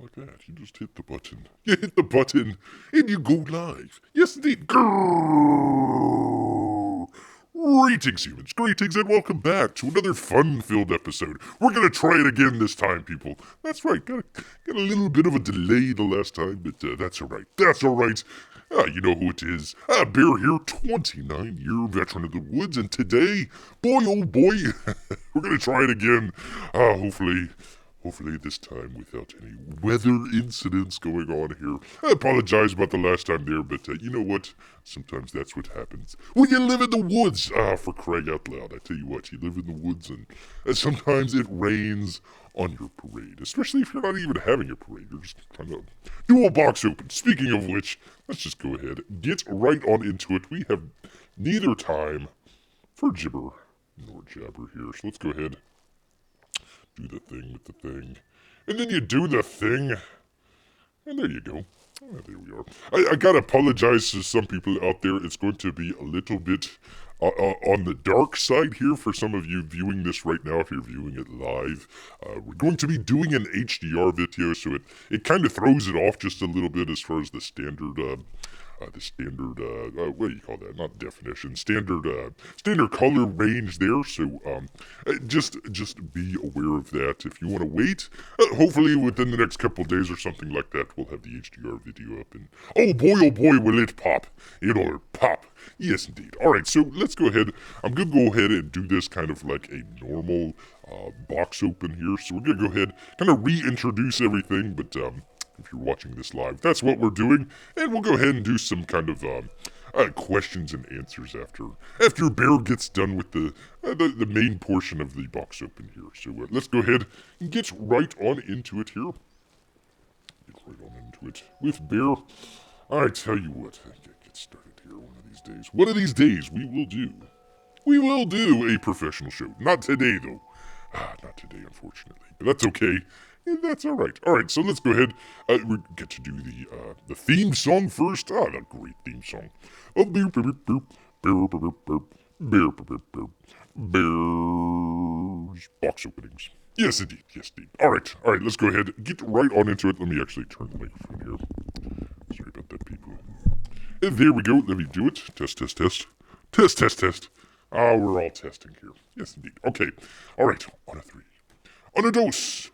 like that. You just hit the button. You hit the button, and you go live. Yes, indeed. Grrrr. Greetings, humans. Greetings, and welcome back to another fun-filled episode. We're gonna try it again this time, people. That's right. Got a little bit of a delay the last time, but that's all right. That's all right. You know who it is. Bear here, 29-year veteran of the woods, and today, boy oh boy, we're gonna try it again. Hopefully this time without any weather incidents going on here. I apologize about the last time there, but you know what? Sometimes that's what happens. When you live in the woods, for crying out loud, I tell you what, you live in the woods and sometimes it rains on your parade, especially if you're not even having a parade. You're just trying to do a box open. Speaking of which, let's just go ahead, get right on into it. We have neither time for gibber nor jabber here, so let's go ahead. Do the thing with the thing. And then you do the thing. And there you go. There we are. I gotta apologize to some people out there. It's going to be a little bit on the dark side here for some of you viewing this right now if you're viewing it live. We're going to be doing an HDR video, so it kind of throws it off just a little bit as far as the standard what do you call that? Not definition, standard color range there. So just be aware of that. If you want to wait, hopefully within the next couple days or something like that, we'll have the HDR video up. And oh boy, will it pop! It'll pop. Yes, indeed. All right, so let's go ahead. I'm gonna go ahead and do this kind of like a normal box open here. So we're gonna go ahead, kind of reintroduce everything, but if you're watching this live, that's what we're doing, and we'll go ahead and do some kind of questions and answers after Bear gets done with the main portion of the box open here. So let's go ahead and get right on into it here. Get right on into it with Bear. I tell you what, get started here one of these days. One of these days we will do a professional show. Not today though. Not today, unfortunately, but that's okay. And that's all right. All right, so let's go ahead. We get to do the theme song first. The great theme song. Bears box openings. Yes, indeed. All right. Let's go ahead. Get right on into it. Let me actually turn the microphone here. Sorry about that, people. And there we go. Let me do it. Test. We're all testing here. Yes, indeed. Okay. All right. On a 3. On a dose.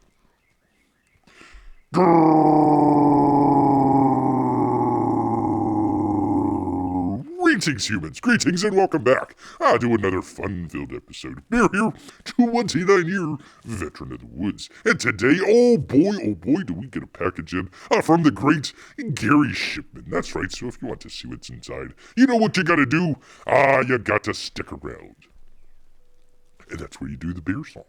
Greetings, humans. Greetings, and welcome back to another fun-filled episode. Bear here, 29-year veteran of the woods. And today, oh boy, do we get a package in from the great Gary Shipman. That's right, so if you want to see what's inside, you know what you gotta do. You got to stick around. And that's where you do the bear song.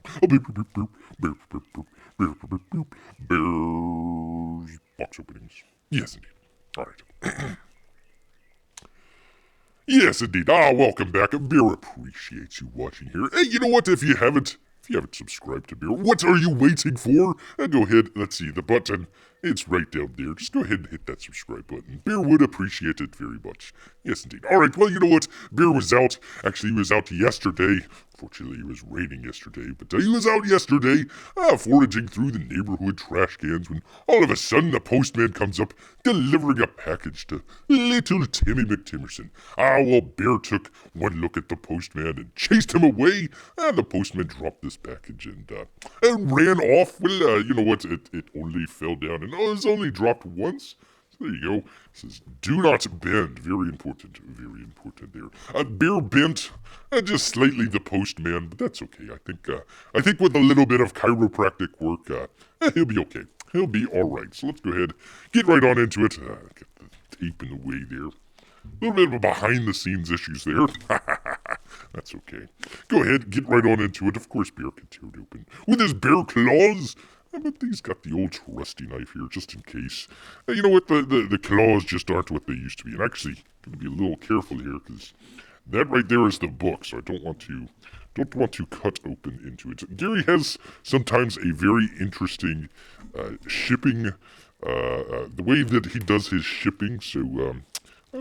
Bears box openings. Yes, indeed. All right. Yes, indeed. Welcome back. Bear appreciates you watching here. Hey, you know what? If you haven't subscribed to Bear, what are you waiting for? Go ahead. Let's see the button. It's right down there. Just go ahead and hit that subscribe button. Bear would appreciate it very much. Yes, indeed. All right. Well, you know what? Bear was out. Actually, he was out yesterday. Fortunately, it was raining yesterday, but he was out yesterday foraging through the neighborhood trash cans when all of a sudden the postman comes up delivering a package to little Timmy McTimerson. Well, Bear took one look at the postman and chased him away, and the postman dropped this package and ran off. Well, you know what? It only fell down, and it was only dropped once. There you go. It says, do not bend. Very important there. Bear bent just slightly the postman, but that's okay. I think with a little bit of chiropractic work, he'll be okay. He'll be all right. So let's go ahead, get right on into it. Get the tape in the way there. A little bit of behind-the-scenes issues there. That's okay. Go ahead, get right on into it. Of course, Bear can tear it open with his bear claws. But he's got the old trusty knife here, just in case. You know what? The claws just aren't what they used to be. And actually, I'm going to be a little careful here, because that right there is the book, so I don't want to cut open into it. Gary has sometimes a very interesting shipping, the way that he does his shipping, so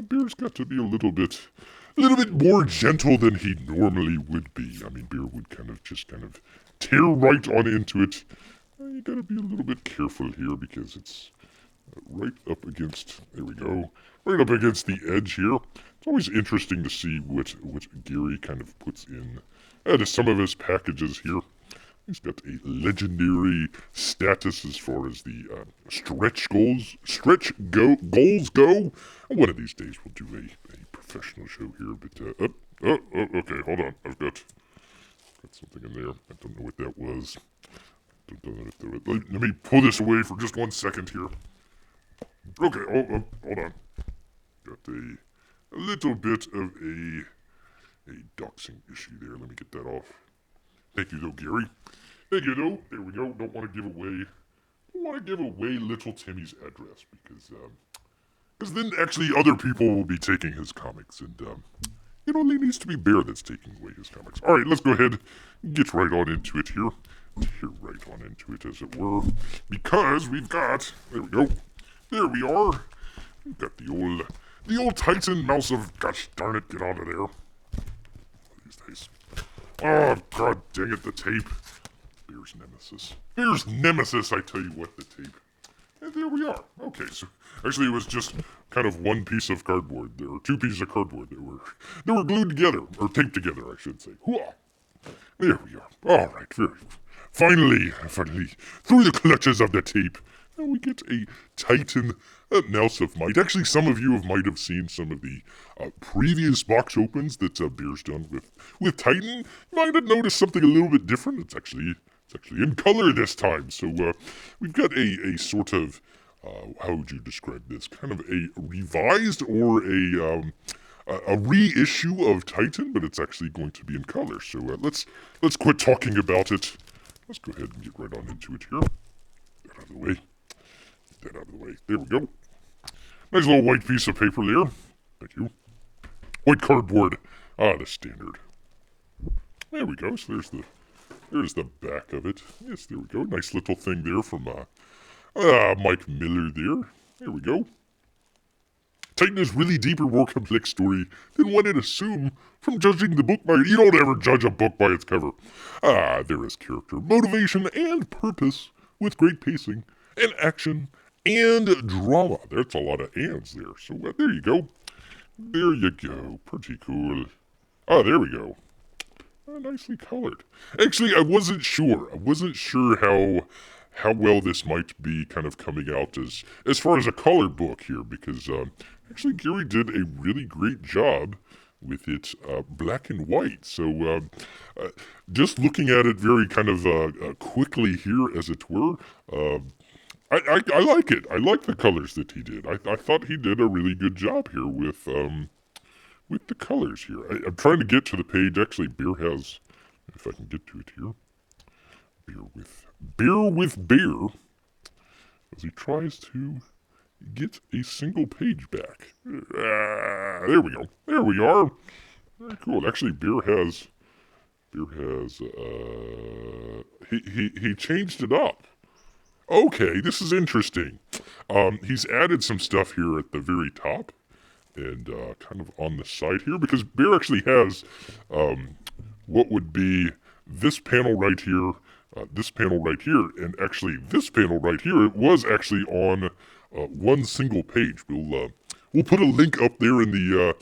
Bear's got to be a little bit more gentle than he normally would be. I mean, Bear would kind of tear right on into it. You gotta be a little bit careful here because it's right up against, there we go, right up against the edge here. It's always interesting to see what Gary kind of puts in to some of his packages here. He's got a legendary status as far as the goals go. One of these days we'll do a professional show here, but okay, hold on. I've got something in there. I don't know what that was. Let me pull this away for just 1 second here. Okay, hold on. Got a little bit of a doxing issue there. Let me get that off. Thank you, though, Gary. Thank you, though. There we go. Don't want to give away little Timmy's address because then actually other people will be taking his comics, and it only needs to be Bear that's taking away his comics. All right, let's go ahead and get right on into it here. Right on into it, as it were, because we've got, there we go. There we are. We've got the old Titan mouse of, gosh darn it, get out of there. These days. Oh, god dang it, the tape. Bear's nemesis. Bear's nemesis, I tell you what, the tape. And there we are. Okay, so actually it was just kind of one piece of cardboard. There were two pieces of cardboard that were glued together, or taped together, I should say. Hooah. There we are. All right, very good. Finally, through the clutches of the tape, and we get a Titan Mouse of Might. Actually, some of you might have seen some of the previous box opens that Bear's done with Titan. You might have noticed something a little bit different. It's actually in color this time. So we've got a sort of, how would you describe this? Kind of a revised or a reissue of Titan, but it's actually going to be in color. So let's quit talking about it. Let's go ahead and get right on into it here. Get that out of the way. Get that out of the way. There we go. Nice little white piece of paper there. Thank you. White cardboard. The standard. There we go. So there's the back of it. Yes, there we go. Nice little thing there from Mike Miller there. There we go. Titan is really deeper, more complex story than one would assume from judging the book by it. You don't ever judge a book by its cover. There is character, motivation, and purpose with great pacing and action and drama. There's a lot of ands there. So there you go. There you go. Pretty cool. There we go. Nicely colored. Actually, I wasn't sure. How well this might be kind of coming out as far as a color book here, because actually Gary did a really great job with it black and white. So just looking at it very kind of quickly here, as it were, I like it. I like the colors that he did. I thought he did a really good job here with the colors here. I'm trying to get to the page. Actually, Bear has, if I can get to it here, Bear with Bear, as he tries to get a single page back. There we go. There we are. Very cool. Actually, Bear has he changed it up. Okay, this is interesting. He's added some stuff here at the very top and kind of on the side here, because Bear actually has what would be this panel right here, this panel right here, and actually this panel right here. It was actually on one single page. We'll put a link up there in the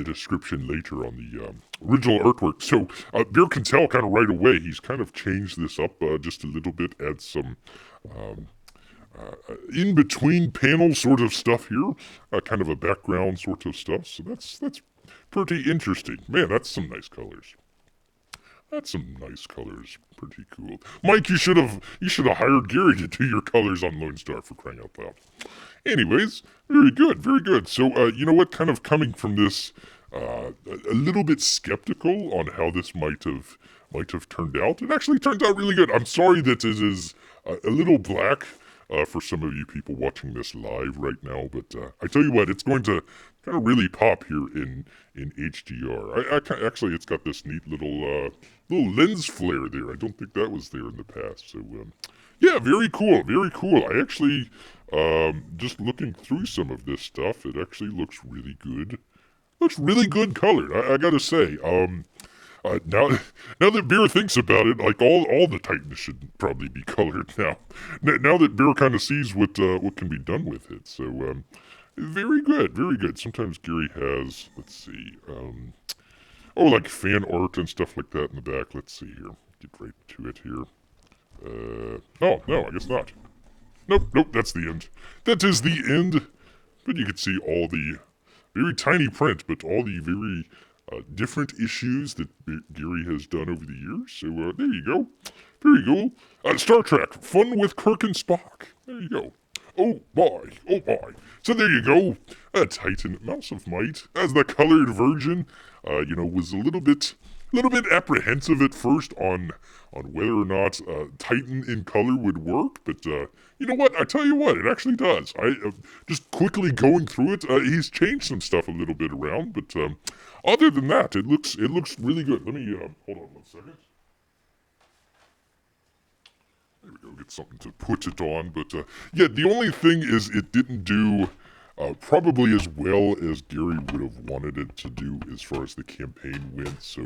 description later on the original artwork. So Bear can tell kind of right away. He's kind of changed this up just a little bit, add some in between panel sort of stuff here, kind of a background sort of stuff. So that's pretty interesting. Man, that's some nice colors. Pretty cool. Mike, you should have hired Gary to do your colors on Lone Star, for crying out loud. Anyways, very good. So, you know what? Kind of coming from this, a little bit skeptical on how this might have turned out. It actually turns out really good. I'm sorry that it is a little black for some of you people watching this live right now, but I tell you what, it's going to kind of really pop here in HDR. Actually, it's got this neat little lens flare there. I don't think that was there in the past. So yeah, very cool. I actually just looking through some of this stuff, it actually looks really good. Looks really good colored. I gotta say. Now, now that Bear thinks about it, like all the Titans should probably be colored now. Now that Bear kind of sees what can be done with it. So, very good, very good. Sometimes Gary has, let's see, like fan art and stuff like that in the back. Let's see here. Get right to it here. Oh, no, I guess not. Nope, that's the end. That is the end. But you can see all the very tiny print, but all the very different issues that Gary has done over the years. So there you go. Very cool. Star Trek, fun with Kirk and Spock. There you go. Oh boy, oh boy. So there you go. Titan Mouse of Might as the colored version. Was a little bit apprehensive at first on whether or not Titan in color would work, but you know what? I tell you what, it actually does. I just quickly going through it, he's changed some stuff a little bit around, but other than that, it looks really good. Let me hold on 1 second. There we go, get something to put it on. But yeah, the only thing is it didn't do probably as well as Gary would have wanted it to do as far as the campaign went. So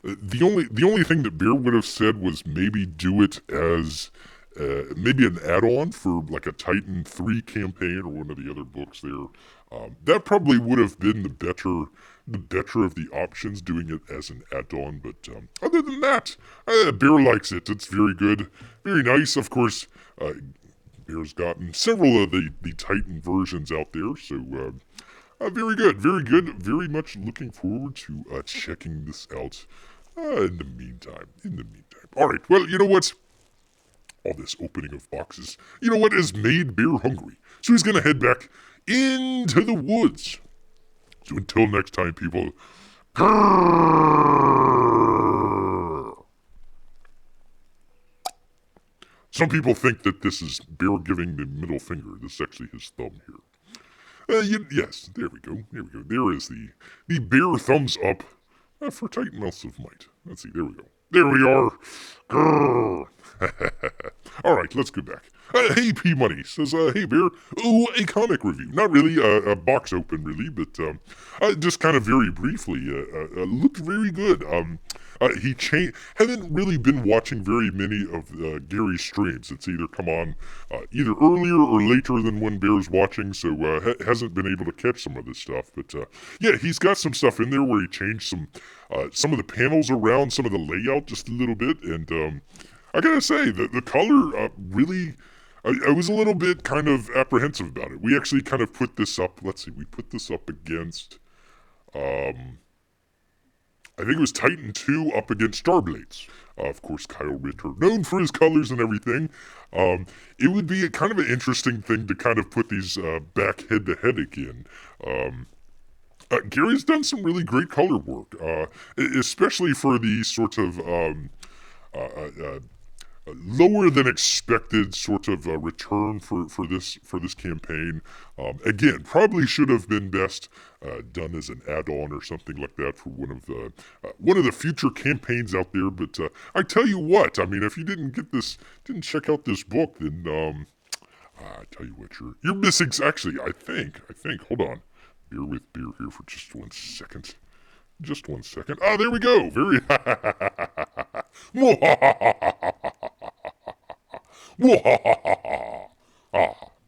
the only thing that Bear would have said was maybe do it as maybe an add-on for like a Titan 3 campaign or one of the other books there. That probably would have been the better of the options, doing it as an add-on. But other than that, Bear likes it. It's very good, very nice. Of course, Bear's gotten several of the Titan versions out there, so very good, very good. Very much looking forward to checking this out. In the meantime, all right. Well, you know what? All this opening of boxes, you know what, has made Bear hungry. So he's gonna head back into the woods. So until next time, people, grrrrr. Some people think that this is Bear giving the middle finger. This is actually his thumb here. Yes, there we go. There is the Bear thumbs up for Titan Mouse of Might. Let's see, there we go. There we are. Grrrr. All right, let's go back. Hey, P Money says, hey Bear, ooh, a comic review. Not really a box open, really, but just kind of very briefly. Looked very good. He haven't really been watching very many of Gary's streams. It's either come on either earlier or later than when Bear's watching, so hasn't been able to catch some of this stuff. But yeah, he's got some stuff in there where he changed some of the panels around, some of the layout just a little bit, and I gotta say, the color really. I was a little bit kind of apprehensive about it. We actually kind of put this up. Let's see, we put this up against. I think it was Titan 2 up against Starblades. Of course, Kyle Ritter, known for his colors and everything. It would be kind of an interesting thing to kind of put these back head to head again. Gary's done some really great color work, especially for the sort of lower than expected sort of return for this campaign. Again, probably should have been best done as an add-on or something like that for one of the future campaigns out there. But I tell you what, I mean, if you didn't check out this book, then I tell you what, you're missing. Actually, I think. Hold on, bear with Bear here for just 1 second. Just 1 second. Ah, there we go. Very.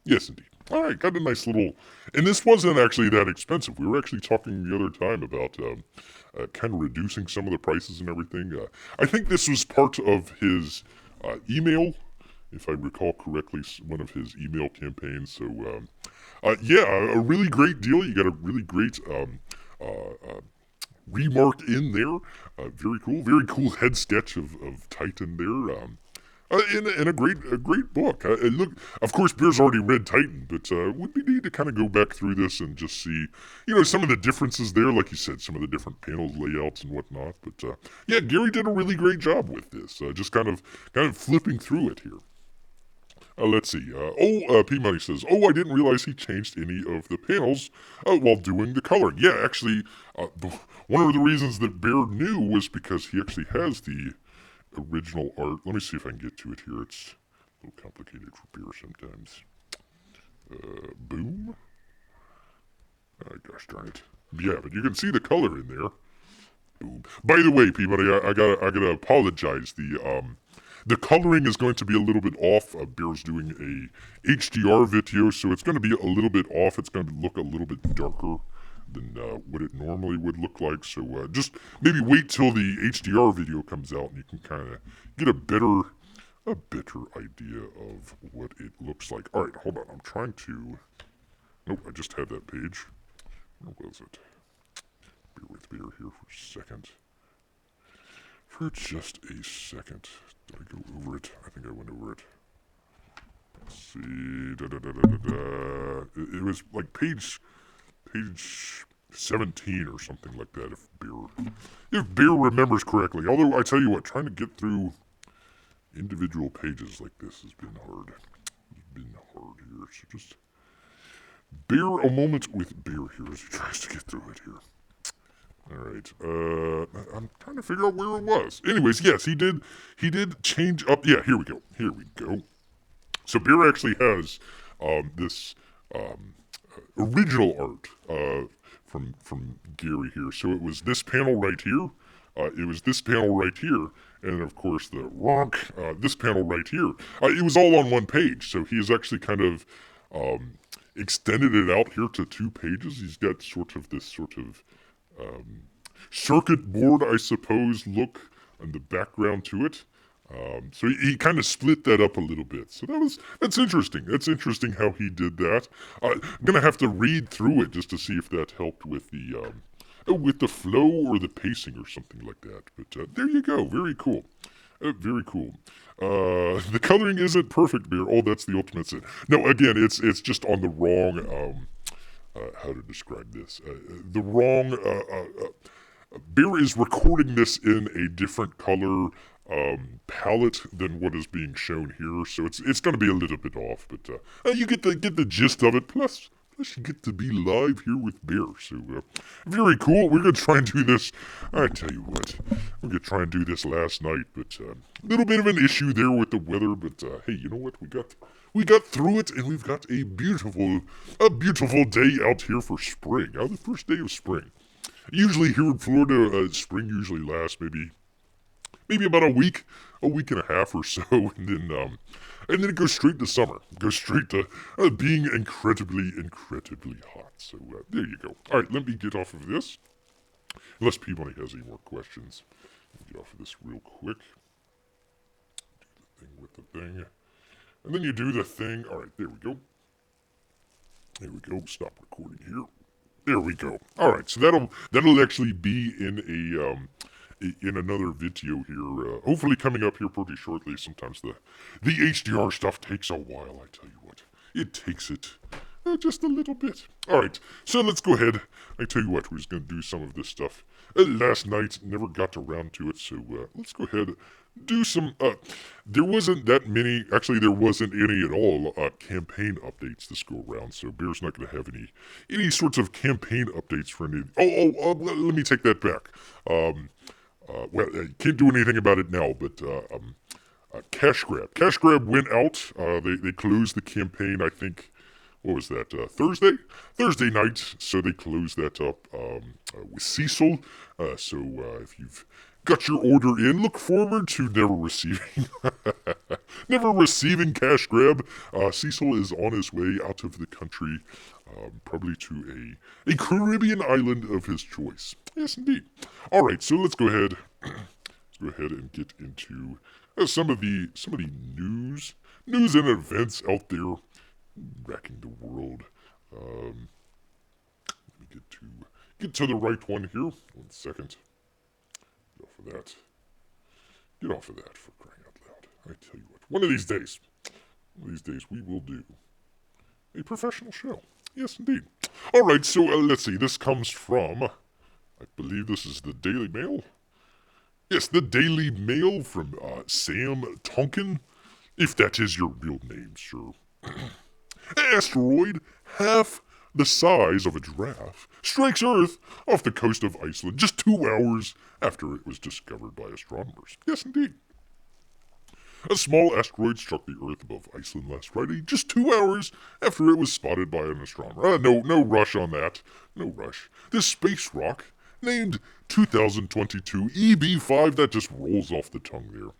Yes, indeed. All right, got a nice little. And this wasn't actually that expensive. We were actually talking the other time about kind of reducing some of the prices and everything. I think this was part of his email, if I recall correctly, one of his email campaigns. So, yeah, a really great deal. You got a really great remark in there. Very cool head sketch of Titan there. In a great book. Look, of course, Bear's already read Titan, but would be neat to kind of go back through this and just see, some of the differences there. Like you said, some of the different panels, layouts, and whatnot. But yeah, Gary did a really great job with this. Just kind of flipping through it here. Let's see. P Money says, I didn't realize he changed any of the panels while doing the coloring. Yeah, actually, one of the reasons that Bear knew was because he actually has the original art. Let me see if I can get to it here. It's a little complicated for Bear sometimes. Boom. Gosh darn it. Yeah, but you can see the color in there. Boom. By the way, Peabody, I gotta apologize. The coloring is going to be a little bit off. Bear's doing a HDR video, so it's going to be a little bit off. It's going to look a little bit darker than what it normally would look like. So just maybe wait till the HDR video comes out, and you can kind of get a better idea of what it looks like. All right, hold on. I'm trying to. Nope, I just had that page. Where was it? Bear with me here for a second. For just a second. Did I go over it? I think I went over it. Let's see. It was like page 17 or something like that, if Bear remembers correctly. Although I tell you what, trying to get through individual pages like this has been hard. It's been hard here. So just bear a moment with Bear here as he tries to get through it here. Alright, I'm trying to figure out where it was. Anyways, yes, he did change up. Yeah, here we go. So Bear actually has this original art from Gary here. So it was this panel right here, it was this panel right here, and of course the this panel right here. It was all on one page, so he has actually kind of extended it out here to 2 pages. He's got this circuit board, I suppose, look on the background to it. So he kind of split that up a little bit. So that's interesting. That's interesting how he did that. I'm gonna have to read through it just to see if that helped with the flow or the pacing or something like that. But there you go. Very cool. Very cool. The coloring isn't perfect, Bear. Oh, that's the ultimate sin. No, again, it's just on the wrong. How to describe this? The wrong. Bear is recording this in a different color palette than what is being shown here, so it's going to be a little bit off. But you get the gist of it. Plus you get to be live here with Bear. So very cool. We're going to try and do this. I tell you what, we're going to try and do this last night, but a little bit of an issue there with the weather. But hey, you know what? We got through it, and we've got a beautiful day out here for spring. The first day of spring. Usually here in Florida, spring usually lasts maybe about a week and a half or so, and then it goes straight to summer. It goes straight to being incredibly hot. So there you go. All right, let me get off of this. Unless Peabody has any more questions, let me get off of this real quick. Do the thing with the thing. And then you do the thing. All right, there we go. There we go. Stop recording here. There we go. All right, so that'll actually be in another video here. Hopefully coming up here pretty shortly. Sometimes the HDR stuff takes a while. I tell you what, it takes it just a little bit. All right, so let's go ahead. I tell you what, we're just gonna do some of this stuff. Last night never got around to it, so let's go ahead. Do some, there wasn't that many, actually there wasn't any at all, campaign updates this go around, so Bear's not going to have any sorts of campaign updates for any, let me take that back. Well, I can't do anything about it now, but, Cash Grab went out, they closed the campaign, I think, what was that, Thursday night, so they closed that up, with Cecil, so if you've got your order in, look forward to never receiving Cash Grab. Cecil is on his way out of the country, probably to a Caribbean island of his choice. Yes, indeed. All right, so let's go ahead. And get into some of the news and events out there wrecking the world. Let me get to the right one here. 1 second. Get off of that for crying out loud. I tell you what, one of these days we will do a professional show. Yes, indeed. All right, so let's see. This comes from, I believe this is the Daily Mail. Yes, the Daily Mail from Sam Tonkin, if that is your real name, sir. Asteroid half the size of a giraffe strikes Earth off the coast of Iceland just 2 hours after it was discovered by astronomers. Yes, indeed. A small asteroid struck the Earth above Iceland last Friday, just 2 hours after it was spotted by an astronomer. No rush on that. No rush. This space rock named 2022 EB5, that just rolls off the tongue there,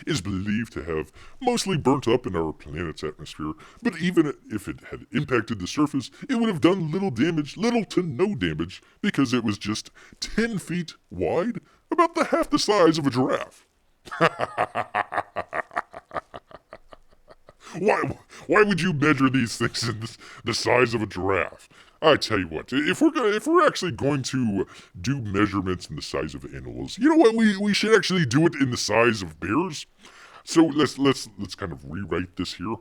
is believed to have mostly burnt up in our planet's atmosphere, but even if it had impacted the surface, it would have done little to no damage, because it was just 10 feet wide, about half the size of a giraffe. Why would you measure these things in the size of a giraffe? I tell you what, if we're actually going to do measurements in the size of animals, you know what? We should actually do it in the size of bears. So let's kind of rewrite this here.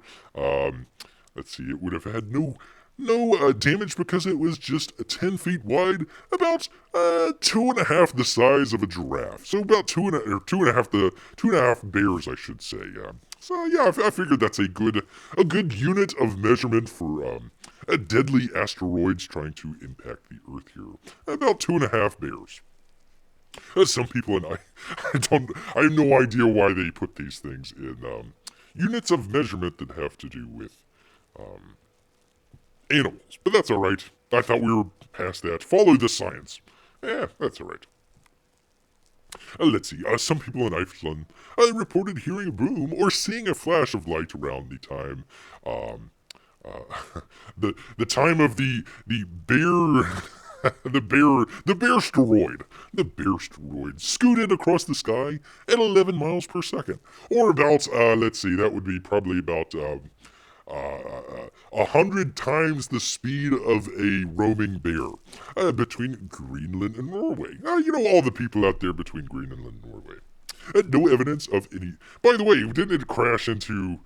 Let's see. It would have had no damage because it was just 10 feet wide, about 2.5 the size of a giraffe. So about two and a half bears, I should say. So yeah, I figured that's a good unit of measurement for deadly asteroids trying to impact the Earth here. About 2.5 bears. Some people and I have no idea why they put these things in units of measurement that have to do with animals. But that's alright. I thought we were past that. Follow the science. That's alright. Let's see. Some people in Iceland reported hearing a boom or seeing a flash of light around the time. The time of the bear. The bear asteroid. The bear asteroid scooted across the sky at 11 miles per second, or about let's see, that would be probably about 100 times the speed of a roaming bear between Greenland and Norway. You know, all the people out there between Greenland and Norway. No evidence of any. By the way, didn't it crash into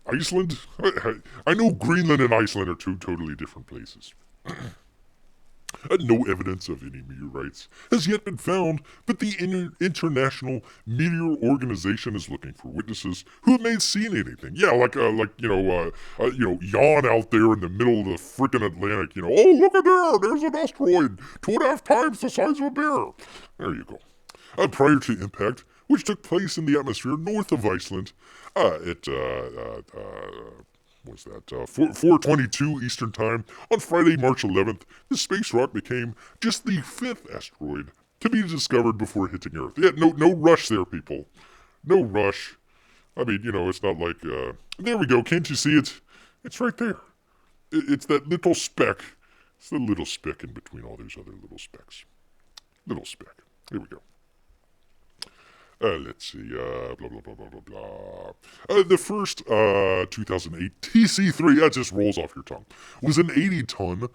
Iceland? I know Greenland and Iceland are two totally different places. No evidence of any meteorites has yet been found, but the International Meteor Organization is looking for witnesses who may have seen anything. Yeah, like yawn out there in the middle of the frickin' Atlantic. Oh, look at there, there's an asteroid 2.5 times the size of a bear. There you go. Prior to impact, which took place in the atmosphere north of Iceland, at was that 4:22 Eastern Time on Friday, March 11th, the space rock became just the 5th asteroid to be discovered before hitting Earth. Yeah, no rush there, people. No rush. I mean, it's not like, there we go. Can't you see it? It's right there. It's that little speck. It's the little speck in between all those other little specks. Little speck. Here we go. Let's see, blah, blah, blah, blah, blah, blah. The first 2008 TC3, that just rolls off your tongue, was an 80-ton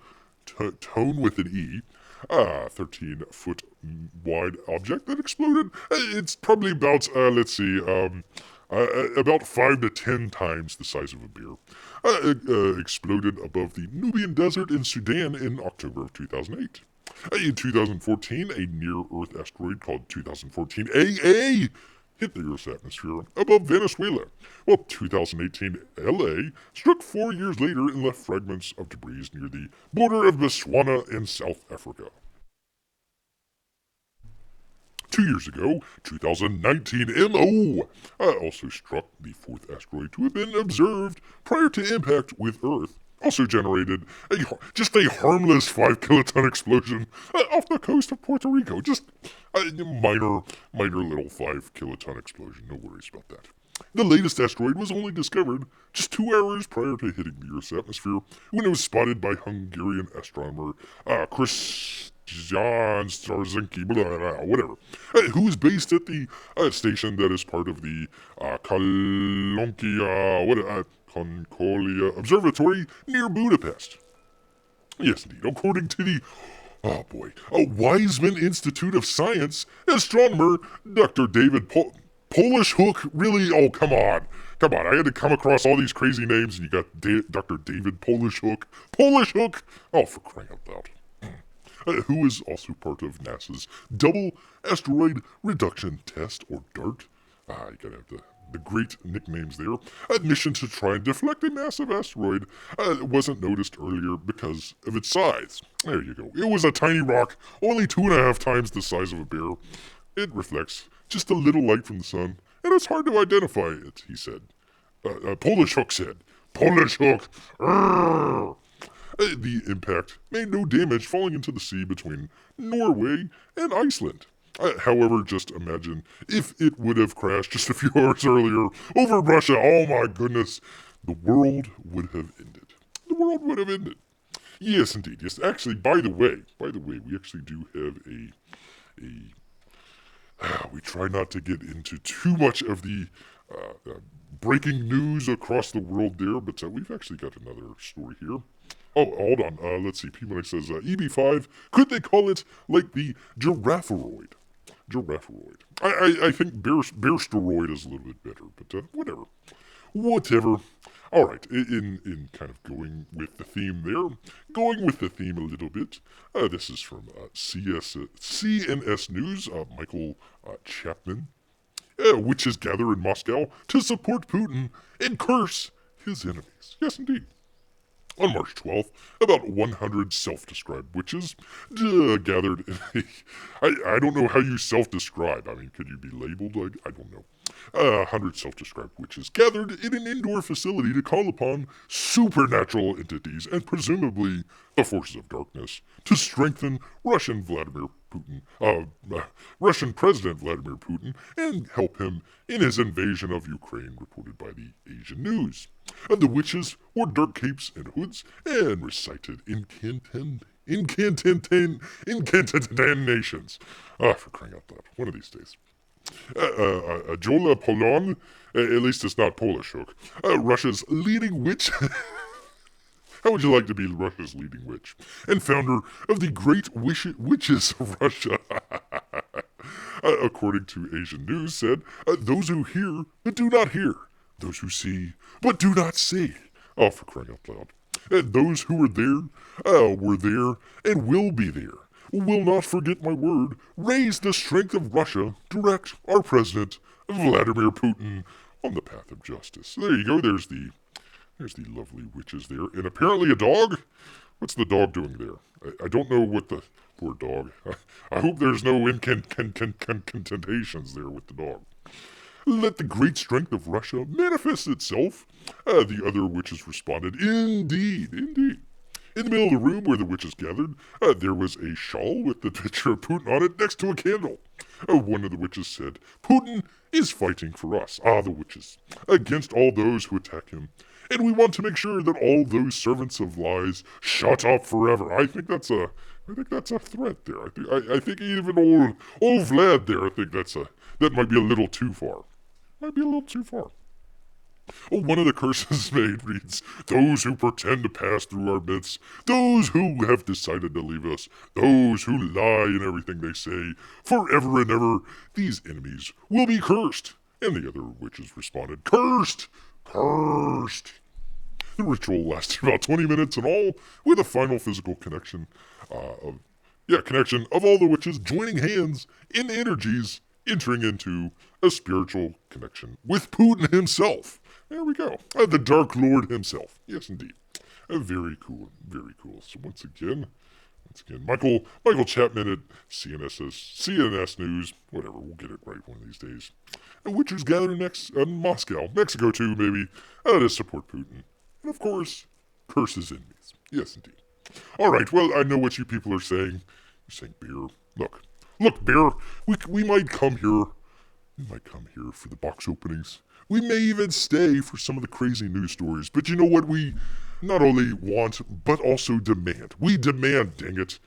tone with an E, 13-foot wide object that exploded. It's probably about, let's see, about 5 to 10 times the size of a bear. Exploded above the Nubian Desert in Sudan in October of 2008. In 2014, a near-Earth asteroid called 2014 AA hit the Earth's atmosphere above Venezuela, while 2018 LA struck 4 years later and left fragments of debris near the border of Botswana in South Africa. 2 years ago, 2019 MO also struck the 4th asteroid to have been observed prior to impact with Earth. Also generated just a harmless 5 kiloton explosion off the coast of Puerto Rico. Just a minor little 5 kiloton explosion. No worries about that. The latest asteroid was only discovered just 2 hours prior to hitting the Earth's atmosphere when it was spotted by Hungarian astronomer Christian Starzinski, whatever, who is based at the station that is part of the Concordia Observatory near Budapest. Yes, indeed. According to the Weizmann Institute of Science, astronomer Dr. David Polish Hook. Really? Oh, come on. I had to come across all these crazy names, and you got Dr. David Polish Hook. Polish Hook! Oh, for crying out loud. Who is also part of NASA's Double Asteroid Reduction Test, or DART. You gotta have the great nicknames there. A mission to try and deflect a massive asteroid wasn't noticed earlier because of its size. There you go. It was a tiny rock, only 2.5 times the size of a bear. It reflects just a little light from the sun, and it's hard to identify it, he said. Polish Hook said. Polish Hook! Grrrrr. The impact made no damage, falling into the sea between Norway and Iceland. However, just imagine if it would have crashed just a few hours earlier over Russia. Oh my goodness. The world would have ended. The world would have ended. Yes, indeed. Yes, actually, by the way, we actually do have we try not to get into too much of the breaking news across the world there, but we've actually got another story here. Oh, hold on. Let's see. P-Money says EB5. Could they call it like the girafferoid? Girafferoid. I think bear steroid is a little bit better, but whatever. Whatever. All right, in kind of going with the theme there, going with the theme a little bit, this is from CNS News, Michael Chapman. Witches gather in Moscow to support Putin and curse his enemies. Yes, indeed. On March 12th, about 100 self-described witches gathered in I don't know how you self-describe. I mean, could you be labeled? I don't know. 100 self-described witches gathered in an indoor facility to call upon supernatural entities and presumably the forces of darkness to strengthen Russian President Vladimir Putin and help him in his invasion of Ukraine, reported by the Asian News. And the witches wore dark capes and hoods and recited incantations. For crying out loud. One of these days. Jola Polon, at least it's not Polish hook, Russia's leading witch. How would you like to be Russia's leading witch? And founder of the Great Witches of Russia. According to Asian News, said, those who hear but do not hear. Those who see but do not see. Oh, for crying out loud. And those who were there and will be there. Will not forget my word. Raise the strength of Russia. Direct our president, Vladimir Putin, on the path of justice. There you go. There's the lovely witches there. And apparently a dog? What's the dog doing there? I don't know what the... Poor dog. I hope there's no incantations there with the dog. Let the great strength of Russia manifest itself. The other witches responded, indeed, indeed. In the middle of the room where the witches gathered, there was a shawl with the picture of Putin on it next to a candle. One of the witches said, Putin is fighting for us, the witches, against all those who attack him. And we want to make sure that all those servants of lies shut up forever. I think that's a threat there. I think even old Vlad there, I think that might be a little too far. Might be a little too far. One of the curses made reads, those who pretend to pass through our midst, those who have decided to leave us, those who lie in everything they say, forever and ever, these enemies will be cursed. And the other witches responded, cursed, cursed. The ritual lasted about 20 minutes in all, with a final physical connection of all the witches joining hands in energies, entering into a spiritual connection with Putin himself. There we go. The Dark Lord himself. Yes, indeed. Very cool. Very cool. So once again, Michael Chapman at CNS News. Whatever, we'll get it right one of these days. And witches gather next in Moscow, Mexico too, maybe, to support Putin. And of course, curse his enemies. Yes, indeed. All right. Well, I know what you people are saying. You're saying, Bear. Look, Bear. We might come here. We might come here for the box openings. We may even stay for some of the crazy news stories. But you know what we not only want, but also demand? We demand, dang it,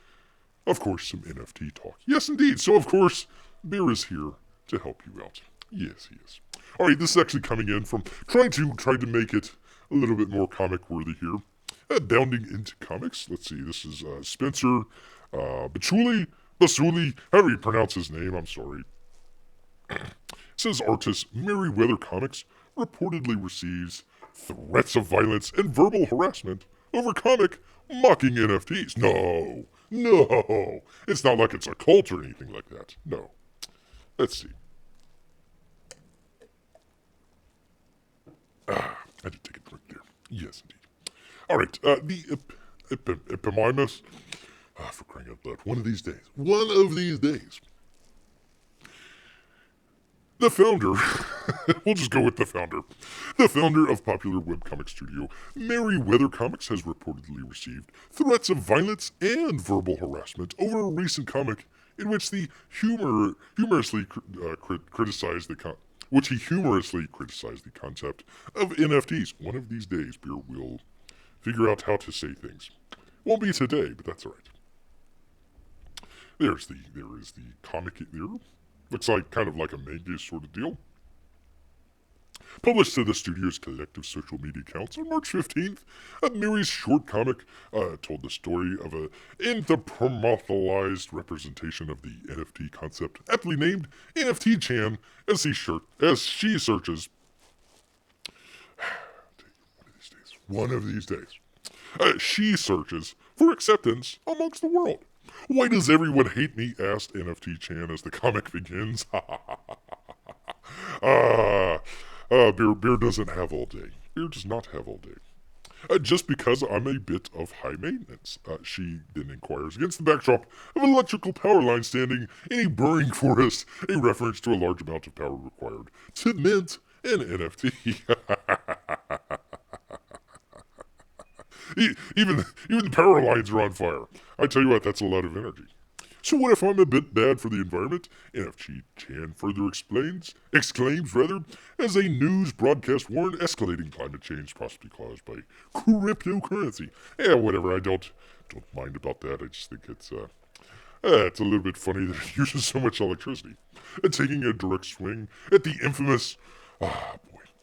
of course, some NFT talk. Yes, indeed. So, of course, Bear is here to help you out. Yes, he is. All right, this is actually coming in from trying to make it a little bit more comic-worthy here. Bounding into comics. Let's see. This is Spencer Basuli, however you pronounce his name. I'm sorry. Says artist Merryweather Comics reportedly receives threats of violence and verbal harassment over comic mocking NFTs. No. It's not like it's a cult or anything like that. No. Let's see. I had to take a drink there. Yes, indeed. All right. The Epimamus. For crying out loud. One of these days. The founder, we'll just go with the founder. The founder of popular webcomic studio Merryweather Comics has reportedly received threats of violence and verbal harassment over a recent comic in which the humorously criticized the concept of NFTs. One of these days, Beer will figure out how to say things. Won't be today, but that's all right. There is the comic there. Looks like kind of like a manga sort of deal. Published to the studio's collective social media accounts on March 15th, Mary's short comic told the story of a anthropomorphized representation of the NFT concept, aptly named NFT Chan, as she searches. One of these days. She searches for acceptance amongst the world. Why does everyone hate me? Asked NFT Chan as the comic begins. Beer doesn't have all day. Beer does not have all day. Just because I'm a bit of high maintenance, she then inquires, against the backdrop of an electrical power line standing in a burning forest, a reference to a large amount of power required to mint an NFT. Even the power lines are on fire. I tell you what, that's a lot of energy. So what if I'm a bit bad for the environment? NFT Chan further exclaims, as a news broadcast warned escalating climate change possibly caused by cryptocurrency. Yeah, whatever, I don't mind about that. I just think it's a little bit funny that it uses so much electricity. Taking a direct swing at the infamous,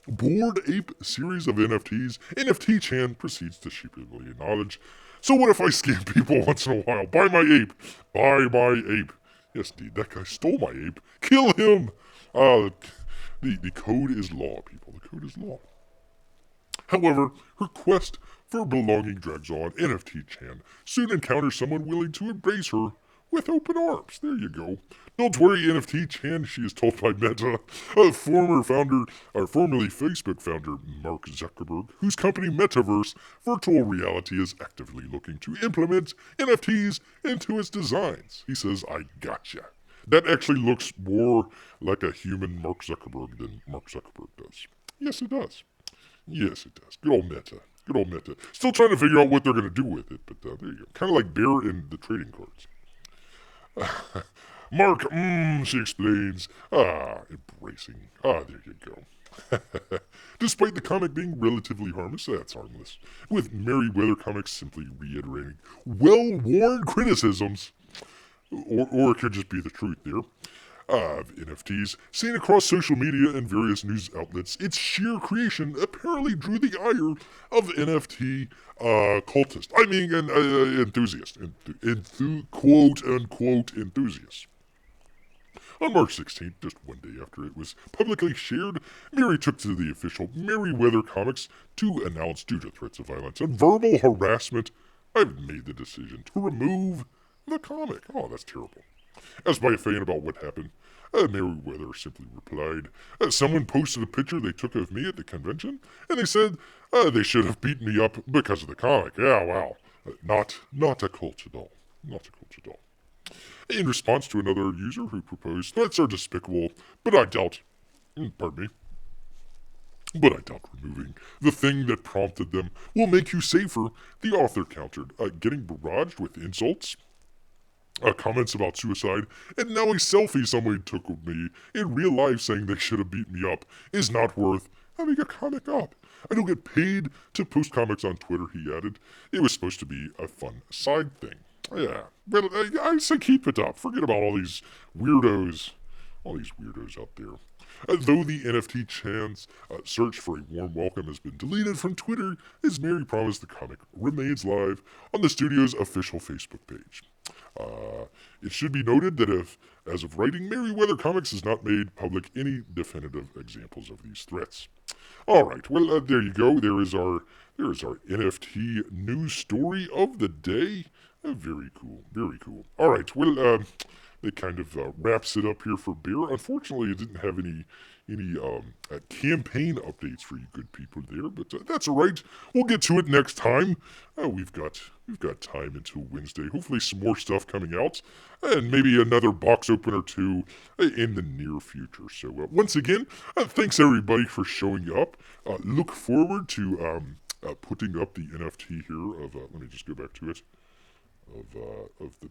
Bored Ape series of NFTs, NFT Chan proceeds to sheepishly acknowledge, so what if I scam people once in a while? Buy my ape. Buy my ape. Yes, indeed, that guy stole my ape. Kill him. The code is law, people. The code is law. However, her quest for belonging drags on. NFT Chan soon encounters someone willing to embrace her with open arms. There you go. Don't worry, NFT Chan, she is told by Meta, formerly Facebook founder Mark Zuckerberg, whose company Metaverse Virtual Reality is actively looking to implement NFTs into its designs. He says, I gotcha. That actually looks more like a human Mark Zuckerberg than Mark Zuckerberg does. Yes, it does. Yes, it does. Good old Meta. Good old Meta. Still trying to figure out what they're going to do with it, but there you go. Kind of like Bear in the trading cards. Mark, she explains. Embracing. There you go. Despite the comic being relatively harmless, that's harmless, with Merryweather Comics simply reiterating well-worn criticisms, or it could just be the truth there, of NFTs seen across social media and various news outlets. Its sheer creation apparently drew the ire of NFT cultists. I mean, enthusiasts. Quote-unquote enthusiasts. On March 16th, just one day after it was publicly shared, Mary took to the official Merryweather Comics to announce, due to threats of violence and verbal harassment, I've made the decision to remove the comic. Oh, that's terrible. Asked by a fan about what happened, Merryweather simply replied, someone posted a picture they took of me at the convention, and they said they should have beaten me up because of the comic. Yeah, wow. Not a cult at all. Not a cult at all. In response to another user who proposed, threats are despicable, but I doubt removing the thing that prompted them will make you safer, the author countered, getting barraged with insults, comments about suicide, and now a selfie someone took of me in real life saying they should have beat me up is not worth having a comic up. I don't get paid to post comics on Twitter, he added. It was supposed to be a fun side thing. Yeah, but I say keep it up. Forget about all these weirdos out there. Though the NFT Chan's search for a warm welcome has been deleted from Twitter, as Mary promised, the comic remains live on the studio's official Facebook page. It should be noted that as of writing, Merryweather Comics has not made public any definitive examples of these threats. All right, well, there you go. There is our NFT news story of the day. Very cool, very cool. All right, well, kind of wraps it up here for Bear. Unfortunately, it didn't have any campaign updates for you good people there, but that's all right. We'll get to it next time. We've got time until Wednesday. Hopefully, some more stuff coming out, and maybe another box open or two in the near future. So once again, thanks everybody for showing up. Look forward to putting up the NFT here of. Let me just go back to it. Of the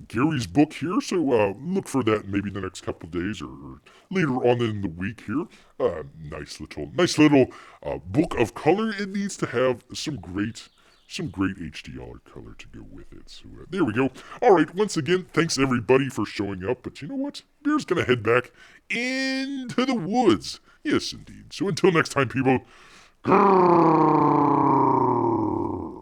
Gary's book here, so look for that maybe in the next couple of days or later on in the week here. Nice little book of color. It needs to have some great HDR color to go with it. So there we go. All right, once again, thanks everybody for showing up. But you know what? Bear's gonna head back into the woods. Yes, indeed. So until next time, people. Grrrr.